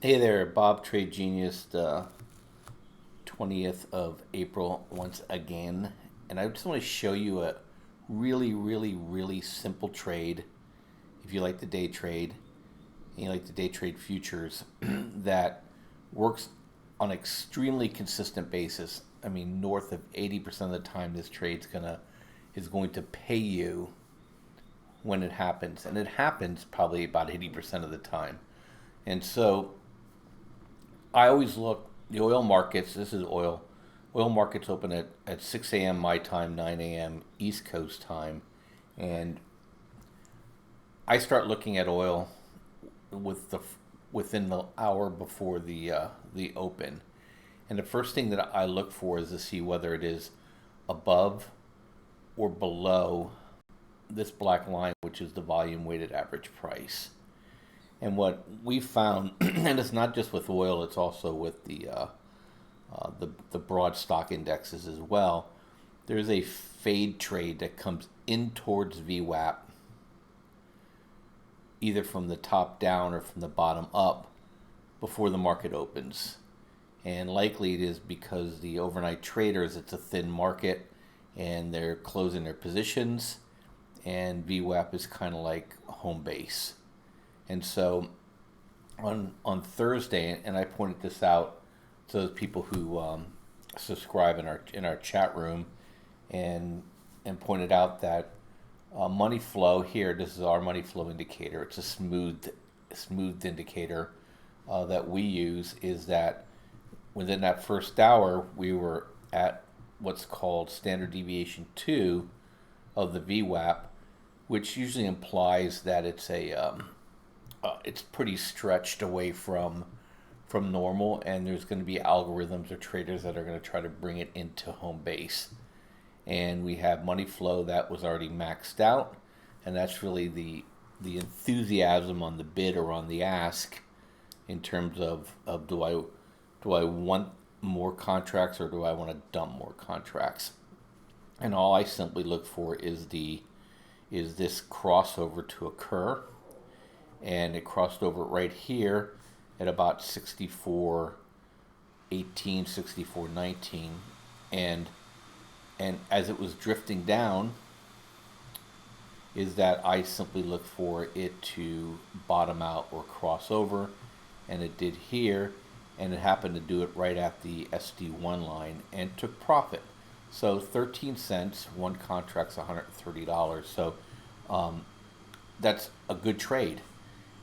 Hey there, Bob Trade Genius, the 20th of April once again. And I just want to show you a really simple trade. If you like the day trade, and you like the day trade futures, that works on an extremely consistent basis. I mean, north of 80% of the time, this is going to pay you when it happens. And it happens probably about 80% of the time. And so I always look the oil markets. This is oil. Oil markets open at 6 a.m. my time, 9 a.m. East Coast time, and I start looking at oil with the within the hour before the open. And the first thing that I look for is to see whether it is above or below this black line, which is the volume weighted average price. And what we found, and it's not just with oil, it's also with the broad stock indexes as well. There's a fade trade that comes in towards VWAP, either from the top down or from the bottom up, before the market opens. And likely it is because the overnight traders, it's a thin market, and they're closing their positions, and VWAP is kind of like home base. And so on Thursday, and I pointed this out to those people who subscribe in our chat room, and pointed out that money flow here. This is our money flow indicator. It's a smoothed indicator that we use. Is that within that first hour we were at what's called standard deviation 2 of the VWAP, which usually implies that it's pretty stretched away from normal, and there's going to be algorithms or traders that are going to try to bring it into home base. And we have money flow that was already maxed out, and that's really the enthusiasm on the bid or on the ask in terms of do I want more contracts or do I want to dump more contracts? And all I simply look for is this crossover to occur, and it crossed over right here at about 64.18, 64.19, and as it was drifting down, is that I simply look for it to bottom out or cross over, and it did here, and it happened to do it right at the SD1 line and took profit. So 13 cents, one contract's $130. So that's a good trade.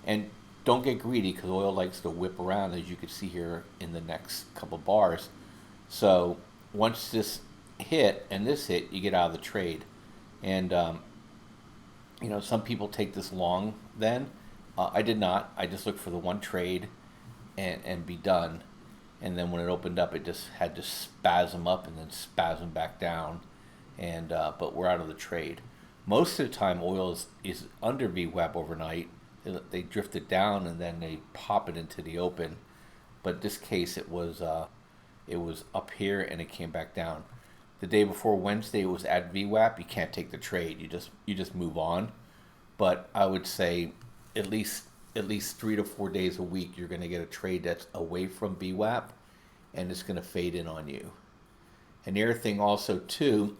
And don't get greedy, because oil likes to whip around, as you can see here in the next couple bars. So once this hit and this hit, you get out of the trade. And some people take this long. Then I did not. I just looked for the one trade and be done. And then when it opened up, it just had to spasm up and then spasm back down. And but we're out of the trade. Most of the time, oil is under VWAP overnight. They drift it down and then they pop it into the open. But this case, it was up here and it came back down. The day before Wednesday, it was at VWAP. You can't take the trade. You just move on. But I would say at least 3 to 4 days a week, you're going to get a trade that's away from VWAP, and it's going to fade in on you. And the other thing also too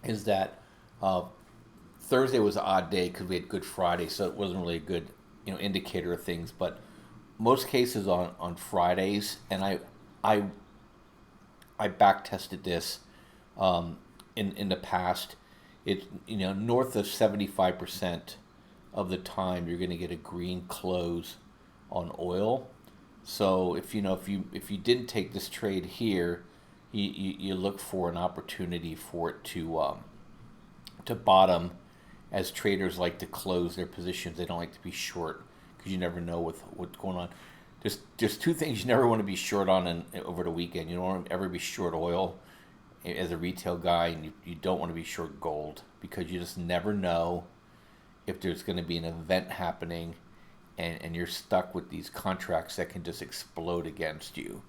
is that Thursday was an odd day because we had Good Friday, so it wasn't really a good indicator of things. But most cases on Fridays, and I back tested this in the past. It's north of 75% of the time you're going to get a green close on oil. So if you didn't take this trade here, you look for an opportunity for it to bottom, as traders like to close their positions. They don't like to be short because you never know what's going on. There's two things you never want to be short on over the weekend. You don't want to ever be short oil as a retail guy, and you don't want to be short gold, because you just never know if there's going to be an event happening, and you're stuck with these contracts that can just explode against you.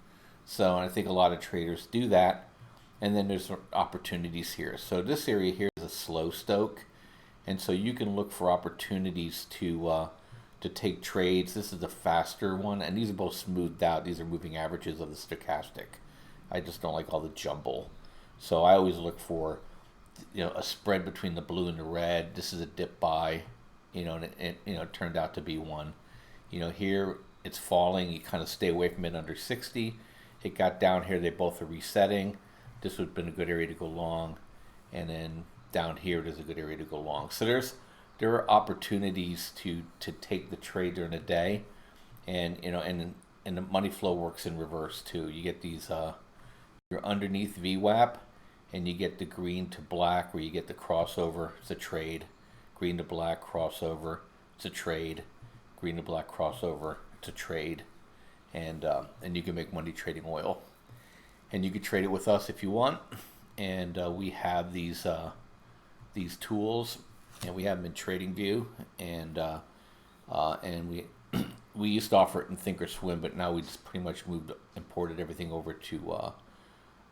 So I think a lot of traders do that, and then there's opportunities here. So this area here is a slow stoke, and so you can look for opportunities to take trades. This is the faster one, and these are both smoothed out. These are moving averages of the stochastic. I just don't like all the jumble. So I always look for, a spread between the blue and the red. This is a dip buy, and it turned out to be one. Here it's falling. You kind of stay away from it under 60. It got down here. They both are resetting. This would have been a good area to go long, and then down here it is a good area to go long. So there are opportunities to take the trade during the day, and and the money flow works in reverse too. You get these you're underneath VWAP, and you get the green to black where you get the crossover. It's a trade. Green to black crossover. It's a trade. Green to black crossover. It's a trade, and you can make money trading oil, and you can trade it with us if you want. And we have these tools, and we have them in TradingView, and we we used to offer it in Thinkorswim, but now we just pretty much imported everything over to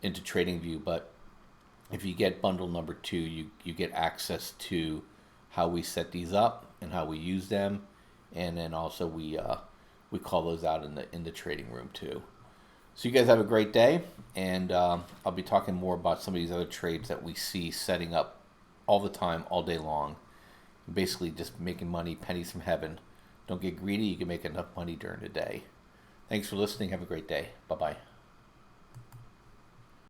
into TradingView. But if you get bundle number 2, you get access to how we set these up and how we use them, and then also we call those out in the trading room too. So you guys have a great day, and I'll be talking more about some of these other trades that we see setting up all the time, all day long. Basically just making money, pennies from heaven. Don't get greedy. You can make enough money during the day. Thanks for listening. Have a great day. Bye-bye.